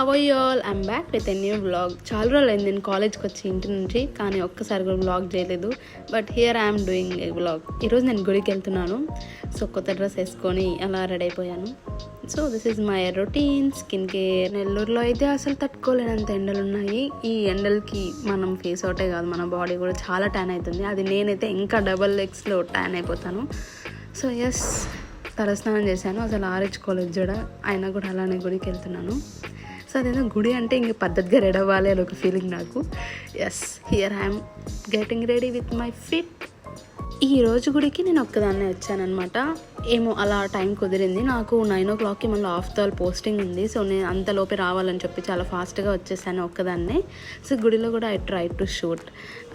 How you all? I'm back with a new vlog. చాలా రోజులు అయింది నేను కాలేజ్కి వచ్చి ఇంటి నుంచి, కానీ ఒక్కసారి కూడా వ్లాగ్ చేయలేదు. But here I'm doing a vlog. ఈరోజు నేను గుడికి వెళ్తున్నాను. సో కొత్త డ్రెస్ వేసుకొని అలా రెడీ అయిపోయాను. So this is my routine skin care. నెల్లూరులో అయితే అసలు తట్టుకోలేనంత ఎండలు ఉన్నాయి. ఈ ఎండలకి మనం ఫేస్ అవుటే కాదు, మన బాడీ కూడా చాలా ట్యాన్ అవుతుంది. అది నేనైతే ఇంకా డబల్ ఎక్స్లో ట్యాన్ అయిపోతాను. సో ఎస్, తలస్నానం చేశాను. అసలు ఆరించుకోలేదు చూడ, అయినా కూడా అలానే గుడికి వెళ్తున్నాను. సో అదేదో గుడి అంటే ఇంక పద్ధతిగా రెడీ అవ్వాలి అని ఒక ఫీలింగ్ నాకు. Yes, here I'm getting ready with my fit. ఈ రోజు గుడికి నేను ఒక్కదాన్నే వచ్చానమాట. ఏమో అలా టైం కుదిరింది నాకు. 9 o'clockకి మళ్ళీ ఆఫ్టర్ పోస్టింగ్ ఉంది. సో నేను అంతలోపే రావాలని చెప్పి చాలా ఫాస్ట్గా వచ్చేసాను ఒక్కదాన్నే. సో గుడిలో కూడా I try to shoot.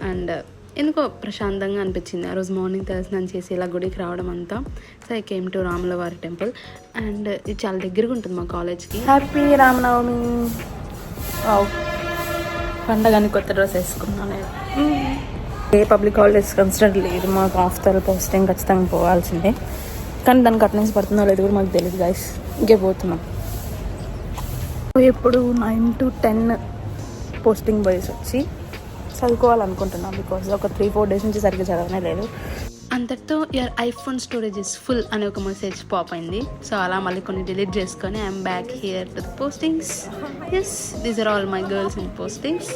And ఎందుకో ప్రశాంతంగా అనిపించింది ఆ రోజు మార్నింగ్ దర్శనం చేసి ఇలా గుడికి రావడం అంతా. సో ఐ కేమ్ టు రాములవారి టెంపుల్. అండ్ ఇది చాలా దగ్గరగా ఉంటుంది మా కాలేజ్కి. హ్యాపీ రామనవమి. పండగని కొత్త డ్రెస్ వేసుకున్నాను. ఏ పబ్లిక్ హాలిడేస్ కన్సిడర్ లేదు మాకు. ఆఫ్టర్ పోస్టింగ్ ఖచ్చితంగా పోవాల్సిందే, కానీ దానికి అటెండెన్స్ పడుతుందో లేదు కూడా మాకు తెలియదు గైస్. ఇంకే పోతున్నాం. ఎప్పుడు 9 to 10 పోస్టింగ్ బాయ్స్ వచ్చి చదువుకోవాలనుకుంటున్నాను. బికాజ్ ఒక 3-4 days నుంచి సరిగ్గా చదవనే లేదు. అంతటితో your iPhone storage is full అనే ఒక మెసేజ్ పాప్ అయింది. సో అలా మళ్ళీ కొన్ని డిలీట్ చేసుకొని I'm back here to the postings. Yes, these are all my girls in postings.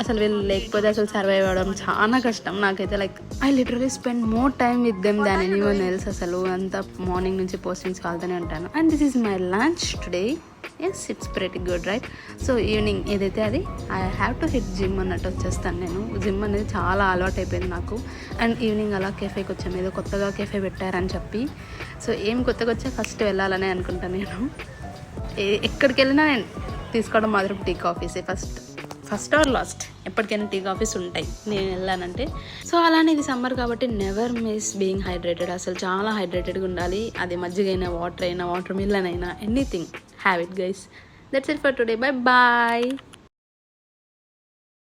అసలు వీళ్ళు లేకపోతే అసలు సర్వైవ్ అవ్వడం చాలా కష్టం. నాకైతే like I literally spend more time with them than anyone else. అసలు అంతా మార్నింగ్ నుంచి పోస్టింగ్స్ కాల్తూనే ఉంటాను. And this is my lunch today. Yes, it's pretty good right. So evening ఏదైతే అది I have to hit gym అన్నట్టు వచ్చేస్తాను నేను. జిమ్ అనేది చాలా అలవాటు అయిపోయింది నాకు. అండ్ ఈవినింగ్ అలా కెఫేకి వచ్చాము. ఏదో కొత్తగా కెఫే పెట్టారని చెప్పి. సో ఏం కొత్తగా వచ్చా ఫస్ట్ వెళ్ళాలని అనుకుంటాను నేను. ఎక్కడికి వెళ్ళినా నేను తీసుకోవడం మాత్రం టీ కాఫీసే. ఫస్ట్ ఆర్ లాస్ట్ ఎప్పటికైనా టీ కాఫీస్ ఉంటాయి నేను వెళ్ళానంటే. సో అలానే ఇది సమ్మర్ కాబట్టి నెవర్ మిస్ బీయింగ్ హైడ్రేటెడ్. అసలు చాలా హైడ్రేటెడ్గా ఉండాలి. అది మజ్జిగ అయినా, వాటర్ అయినా, వాటర్ మిలన్ అయినా, anything, have it guys. That's it for today. Bye bye.